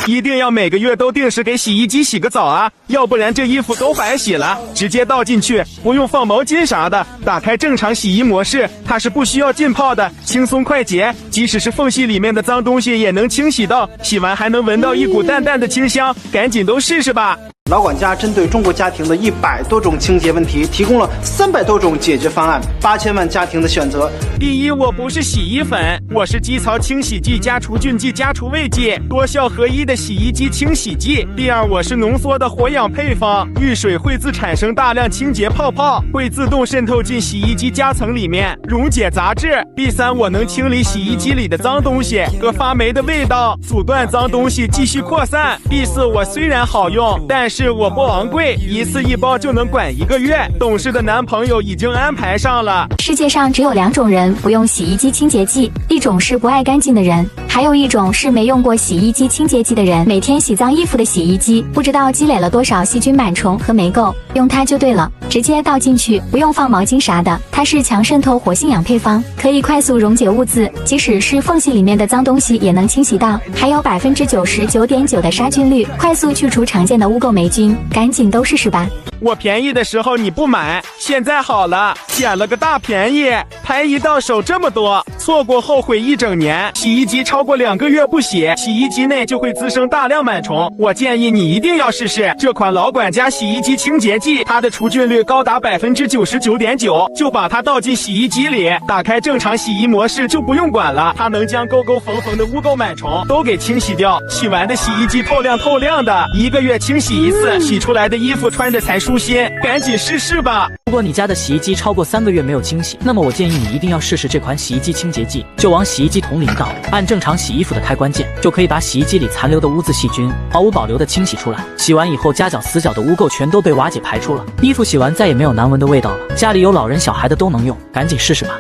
一定要每个月都定时给洗衣机洗个澡啊，要不然这衣服都白洗了。直接倒进去，不用放毛巾啥的，打开正常洗衣模式，它是不需要浸泡的，轻松快捷。即使是缝隙里面的脏东西也能清洗到，洗完还能闻到一股淡淡的清香，赶紧都试试吧。老管家针对中国家庭的100多种清洁问题，提供了300多种解决方案，8000万家庭的选择。第一，我不是洗衣粉，我是基槽清洗剂加除菌剂加除味剂，多效合一的洗衣机清洗剂。第二，我是浓缩的活氧配方，遇水会自产生大量清洁泡泡，会自动渗透进洗衣机夹层里面，溶解杂质。第三，我能清理洗衣机里的脏东西和发霉的味道，阻断脏东西继续扩散。第四，我虽然好用，但是我不昂贵，一次1包就能管1个月。懂事的男朋友已经安排上了。世界上只有2种人不用洗衣机清洁剂，一种是不爱干净的人，还有一种是没用过洗衣机清洁剂的人。每天洗脏衣服的洗衣机，不知道积累了多少细菌螨虫和霉垢，用它就对了，直接倒进去，不用放毛巾啥的。它是强渗透活性氧配方，可以快速溶解污渍，即使是缝隙里面的脏东西也能清洗到，还有99.9%的杀菌率，快速去除常见的污垢霉菌，赶紧都试试吧。我便宜的时候你不买，现在好了，捡了个大便宜，拍一到手这么多，错过后悔1整年。洗衣机超过2个月不洗，洗衣机内就会滋生大量螨虫。我建议你一定要试试这款老管家洗衣机清洁剂，它的除菌率高达99.9%，就把它倒进洗衣机里，打开正常洗衣模式就不用管了，它能将沟沟缝缝的污垢螨虫都给清洗掉。洗完的洗衣机透亮的，1个月清洗1次，洗出来的衣服穿着才舒心，赶紧试试吧。如果你家的洗衣机超过3个月没有清洗，那么我建议你一定要试试这款洗衣机清洁剂。就往洗衣机桶里倒，按正常洗衣服的开关键，就可以把洗衣机里残留的污渍细菌毫无保留的清洗出来。洗完以后，夹角死角的污垢全都被瓦解排出了，衣服洗完再也没有难闻的味道了。家里有老人小孩的都能用，赶紧试试吧。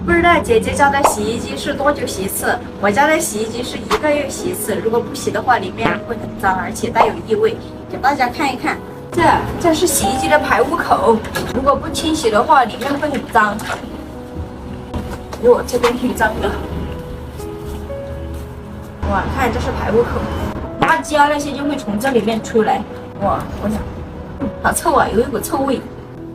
不知道姐姐家的洗衣机是多久洗一次？我家的洗衣机是1个月洗一次，如果不洗的话，里面会很脏，而且带有异味。给大家看一看，这是洗衣机的排污口，如果不清洗的话，里面会很脏。哟，这边挺脏的。哇，看这是排污口，垃圾啊那些就会从这里面出来。哇，我想，好臭啊，有一股臭味。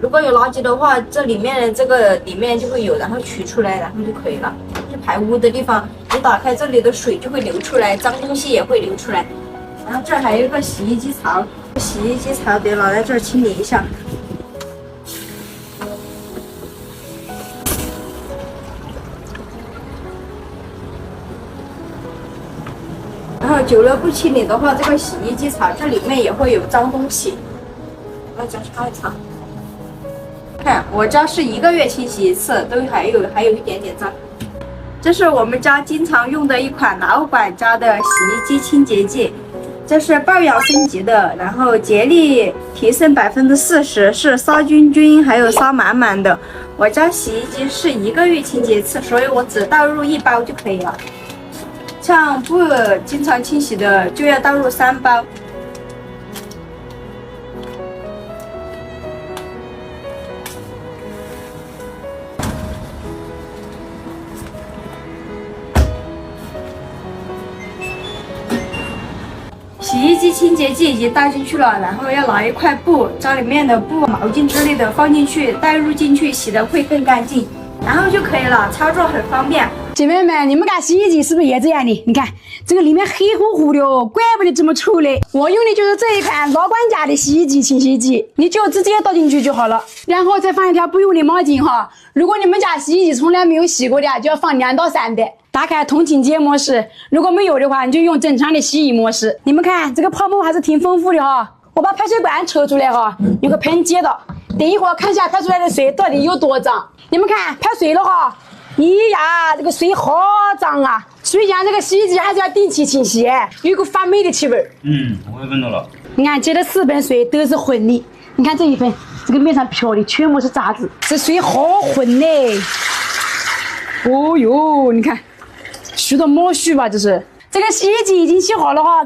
如果有垃圾的话，这里面这个里面就会有，然后取出来，然后就可以了。是排污的地方，你打开这里的水就会流出来，脏东西也会流出来。然后这还有一个洗衣机槽，洗衣机槽得拿在这儿清理一下。然后久了不清理的话，这个洗衣机槽这里面也会有脏东西。大家擦一擦。看我家是1个月清洗1次，都还有一点点脏。这是我们家经常用的一款老管家的洗衣机清洁剂，这是抱氧升级的，然后洁力提升40%，是杀菌菌还有杀满满的。我家洗衣机是1个月清洁1次，所以我只倒入1包就可以了。像不经常清洗的就要倒入3包。洗衣机清洁剂已经倒进去了，然后要拿一块布，将里面的布、毛巾之类的放进去，带入进去，洗的会更干净，然后就可以了，操作很方便。姐妹们，你们家洗衣机是不是也这样的？你看这个里面黑乎乎的哦，怪不得这么臭嘞。我用的就是这一款老管家的洗衣机清洗剂，你就直接倒进去就好了，然后再放一条不用的毛巾哈。如果你们家洗衣机从来没有洗过的，就要放2到3袋。打开通清洁模式，如果没有的话，你就用正常的洗衣模式。你们看这个泡沫还是挺丰富的哈。我把排水管抽出来哈，用个喷接的，等一会儿看一下排出来的水到底有多脏。你们看排水了哈。咦呀，这个水好脏啊！所以讲这个洗衣机还是要定期清洗，有一股发霉的气味。我也闻到了。你看接的4盆水都是混的，你看这一盆，这个面上飘的全部是渣子，这水好混嘞。哦哟，你看，虚的毛絮吧，这是。这个洗衣机已经洗好了哈。